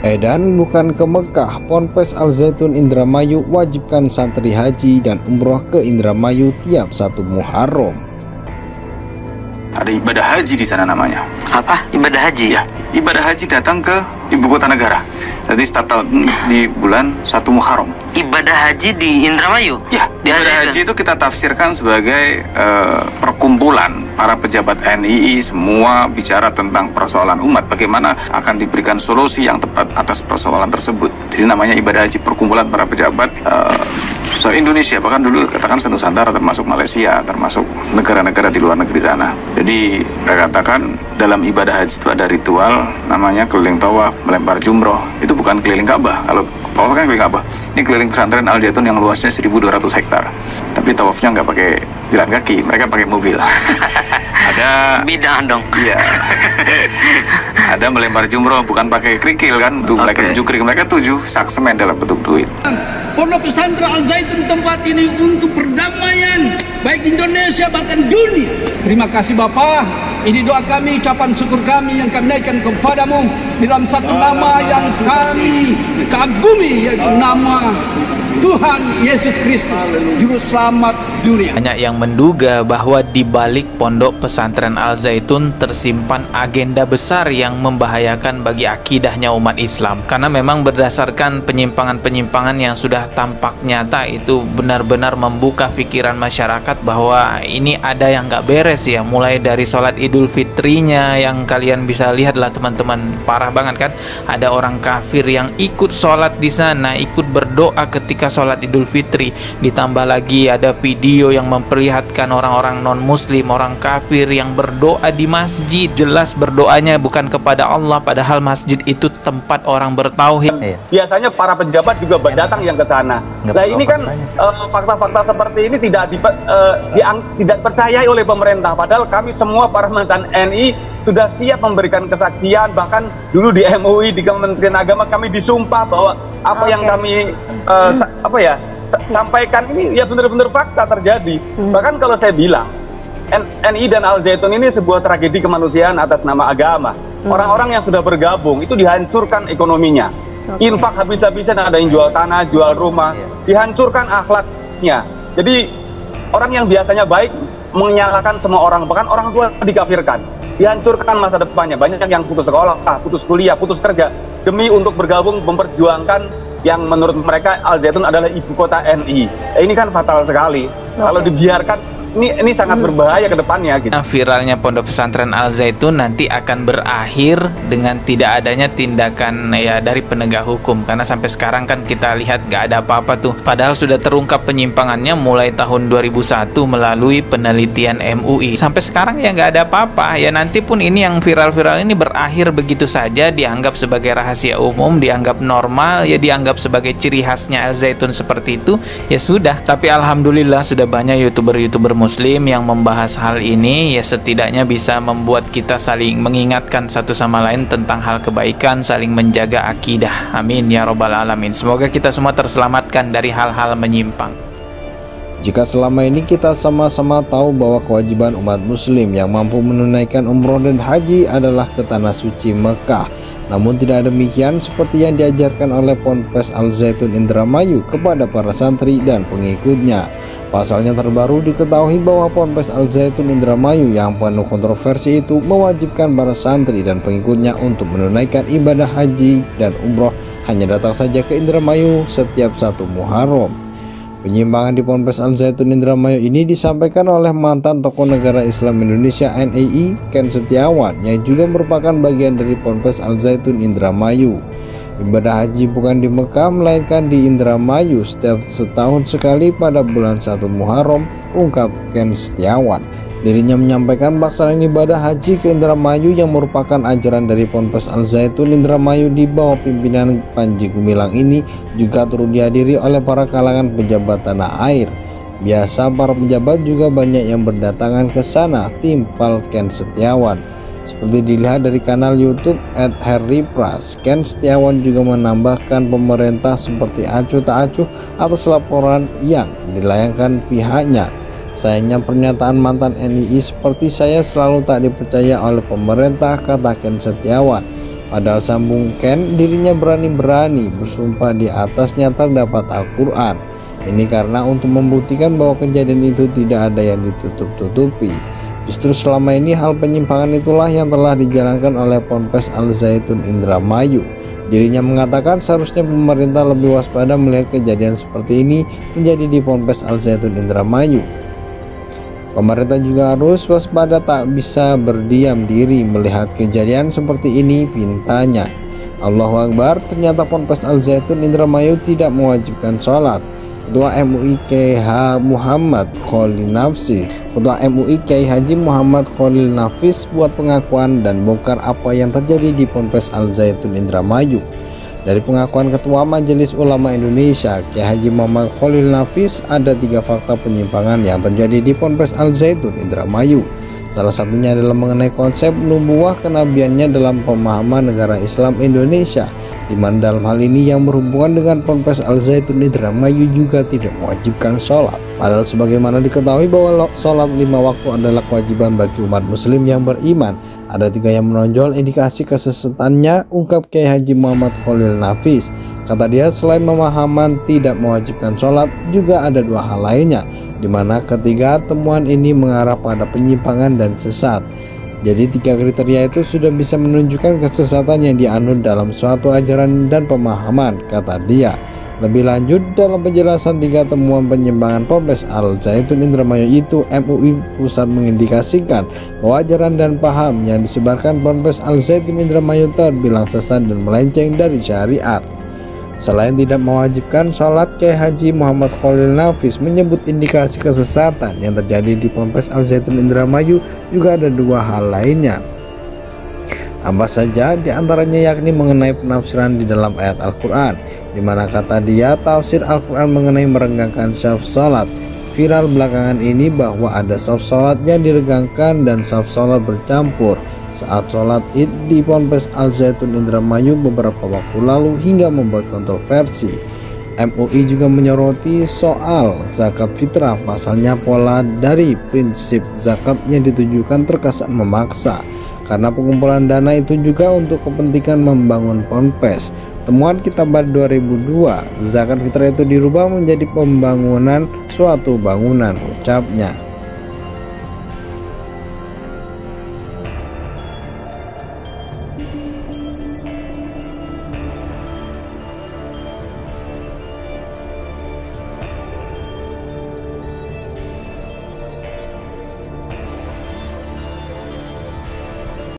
Edan bukan ke Mekah, Ponpes Al Zaitun Indramayu wajibkan santri haji dan umroh ke Indramayu tiap 1 Muharram. Ada ibadah haji di sana namanya. Apa? Ibadah haji? Ya, ibadah haji datang ke ibu kota negara. Jadi setiap tahun di bulan 1 Muharram. Ibadah haji di Indramayu? Ya, ibadah haji itu kita tafsirkan sebagai perkumpulan para pejabat NII, semua bicara tentang persoalan umat, bagaimana akan diberikan solusi yang tepat atas persoalan tersebut. Jadi namanya ibadah haji, perkumpulan para pejabat Indonesia, bahkan dulu katakan senusantara, termasuk Malaysia, termasuk negara-negara di luar negeri sana. Jadi mereka katakan dalam ibadah haji itu ada ritual namanya keliling tawaf, melempar jumroh. Itu bukan keliling Ka'bah. Kalau tawaf kan keliling Ka'bah. Ini keliling pesantren Al Zaitun yang luasnya 1.200 hektar. Tapi tawafnya nggak pakai jalan kaki, mereka pakai mobil. Ada bid'ah dong. Iya. Ada melempar jumroh bukan pakai kerikil kan, untuk mereka 7 kerikil, mereka 7 sak semen dalam bentuk duit. Pondok Pesantren Al Zaitun tempat ini untuk perdamaian baik Indonesia bahkan dunia. Terima kasih Bapak. Ini doa kami, ucapan syukur kami yang kami naikkan kepadamu dalam satu nama yang kami kagumi, yaitu nama Tuhan Yesus Kristus, Juru Selamat dunia. Banyak yang menduga bahwa di balik Pondok Pesantren Al Zaitun tersimpan agenda besar yang membahayakan bagi akidahnya umat Islam. Karena memang berdasarkan penyimpangan-penyimpangan yang sudah tampak nyata, itu benar-benar membuka pikiran masyarakat bahwa ini ada yang nggak beres ya. Mulai dari sholat Idul Fitrinya yang kalian bisa lihat lah teman-teman, parah banget kan. Ada orang kafir yang ikut sholat di sana, ikut berdoa ketika sholat Idul Fitri. Ditambah lagi ada video yang memperlihatkan orang-orang non-muslim, orang kafir yang berdoa di masjid. Jelas berdoanya bukan kepada Allah, padahal masjid itu tempat orang bertauhid. Biasanya para pejabat juga datang yang ke sana. Nah ini kan fakta-fakta seperti ini tidak dipercayai oleh pemerintah. Padahal kami semua para mantan NI sudah siap memberikan kesaksian. Bahkan dulu di MUI, di Kementerian Agama, kami disumpah bahwa apa yang kami sampaikan ini ya benar-benar fakta terjadi. Bahkan kalau saya bilang NI dan Al Zaitun ini sebuah tragedi kemanusiaan atas nama agama. Orang-orang yang sudah bergabung itu dihancurkan ekonominya. Infak habis-habisan, ada yang jual tanah, jual rumah, dihancurkan akhlaknya. Jadi orang yang biasanya baik menyalahkan semua orang, bahkan orang tua dikafirkan, dihancurkan masa depannya. Banyak yang putus sekolah, putus kuliah, putus kerja demi untuk bergabung memperjuangkan yang menurut mereka Al Zaitun adalah ibu kota NI. Ini kan fatal sekali. Kalau dibiarkan, ini sangat berbahaya ke depannya gitu. Viralnya Pondok Pesantren Al Zaitun nanti akan berakhir dengan tidak adanya tindakan ya dari penegak hukum, karena sampai sekarang kan kita lihat gak ada apa-apa tuh. Padahal sudah terungkap penyimpangannya mulai tahun 2001 melalui penelitian MUI. Sampai sekarang ya gak ada apa-apa. Ya nanti pun ini yang viral-viral ini berakhir begitu saja, dianggap sebagai rahasia umum, dianggap normal, ya dianggap sebagai ciri khasnya Al Zaitun seperti itu. Ya sudah. Tapi alhamdulillah sudah banyak youtuber-youtuber Muslim yang membahas hal ini, ya setidaknya bisa membuat kita saling mengingatkan satu sama lain tentang hal kebaikan, saling menjaga akidah. Amin ya robbal alamin. Semoga kita semua terselamatkan dari hal-hal menyimpang. Jika selama ini kita sama-sama tahu bahwa kewajiban umat muslim yang mampu menunaikan umroh dan haji adalah ke tanah suci Mekah, namun tidak demikian seperti yang diajarkan oleh Ponpes Al Zaitun Indramayu kepada para santri dan pengikutnya. Pasalnya terbaru diketahui bahwa Ponpes Al Zaitun Indramayu yang penuh kontroversi itu mewajibkan para santri dan pengikutnya untuk menunaikan ibadah haji dan umroh hanya datang saja ke Indramayu setiap 1 Muharram. Penyimpangan di Ponpes Al Zaitun Indramayu ini disampaikan oleh mantan tokoh negara Islam Indonesia NII Ken Setiawan yang juga merupakan bagian dari Ponpes Al Zaitun Indramayu. Ibadah haji bukan di Mekah melainkan di Indramayu setiap setahun sekali pada bulan 1 Muharram, ungkap Ken Setiawan. Dirinya menyampaikan pelaksanaan ibadah haji ke Indramayu yang merupakan ajaran dari Ponpes Al Zaitun Indramayu di bawah pimpinan Panji Gumilang ini juga turut dihadiri oleh para kalangan pejabat tanah air. Biasa para pejabat juga banyak yang berdatangan ke sana, timpal Ken Setiawan. Seperti dilihat dari kanal YouTube @harrypras, Ken Setiawan juga menambahkan pemerintah seperti acuh tak acuh atas laporan yang dilayangkan pihaknya. Sayangnya pernyataan mantan NII seperti saya selalu tak dipercaya oleh pemerintah, kata Ken Setiawan. Padahal sambung Ken, dirinya berani-berani bersumpah di atasnya terdapat Al-Quran. Ini karena untuk membuktikan bahwa kejadian itu tidak ada yang ditutup-tutupi. Justru selama ini hal penyimpangan itulah yang telah dijalankan oleh Ponpes Al Zaitun Indramayu. Dirinya mengatakan seharusnya pemerintah lebih waspada melihat kejadian seperti ini menjadi di Ponpes Al Zaitun Indramayu. Pemerintah juga harus waspada, tak bisa berdiam diri melihat kejadian seperti ini, pintanya. Allahu Akbar, ternyata Ponpes Al Zaitun Indramayu tidak mewajibkan sholat. Ketua MUI Kiai Muhammad Khalil Nafis, Ketua MUI Kiai Haji Muhammad Khalil Nafis buat pengakuan dan bongkar apa yang terjadi di Ponpes Al Zaitun Indramayu. Dari pengakuan Ketua Majelis Ulama Indonesia Kiai Haji Muhammad Khalil Nafis, ada 3 fakta penyimpangan yang terjadi di Ponpes Al Zaitun Indramayu. Salah satunya adalah mengenai konsep nubuwah kenabiannya dalam pemahaman negara Islam Indonesia, di mana dalam hal ini yang berhubungan dengan Ponpes Al Zaitun Indramayu juga tidak mewajibkan sholat. Padahal sebagaimana diketahui bahwa sholat 5 waktu adalah kewajiban bagi umat muslim yang beriman. Ada 3 yang menonjol indikasi kesesatannya, ungkap Kiai Haji Muhammad Khalil Nafis. Kata dia, selain pemahaman tidak mewajibkan sholat, juga ada 2 hal lainnya, di mana ketiga temuan ini mengarah pada penyimpangan dan sesat. Jadi 3 kriteria itu sudah bisa menunjukkan kesesatan yang dianut dalam suatu ajaran dan pemahaman, kata dia. Lebih lanjut, dalam penjelasan 3 temuan penyimpangan Ponpes Al Zaitun Indramayu itu, MUI Pusat mengindikasikan bahwa ajaran dan paham yang disebarkan Ponpes Al Zaitun Indramayu terbilang sesat dan melenceng dari syariat. Selain tidak mewajibkan sholat, Kiai Haji Muhammad Khalil Nafis menyebut indikasi kesesatan yang terjadi di Ponpes Al Zaitun Indramayu juga ada 2 hal lainnya. Apa saja? Di antaranya yakni mengenai penafsiran di dalam ayat Al-Quran, di mana kata dia tafsir Al-Quran mengenai merenggangkan saf sholat. Viral belakangan ini bahwa ada saf sholat yang diregangkan dan saf sholat bercampur saat sholat Id di Ponpes Al Zaitun Indramayu beberapa waktu lalu hingga membuat kontroversi. MUI juga menyoroti soal zakat fitrah, pasalnya pola dari prinsip zakat yang ditujukan terkesan memaksa, karena pengumpulan dana itu juga untuk kepentingan membangun ponpes. Temuan Kitab 2002, zakat fitrah itu dirubah menjadi pembangunan suatu bangunan, ucapnya.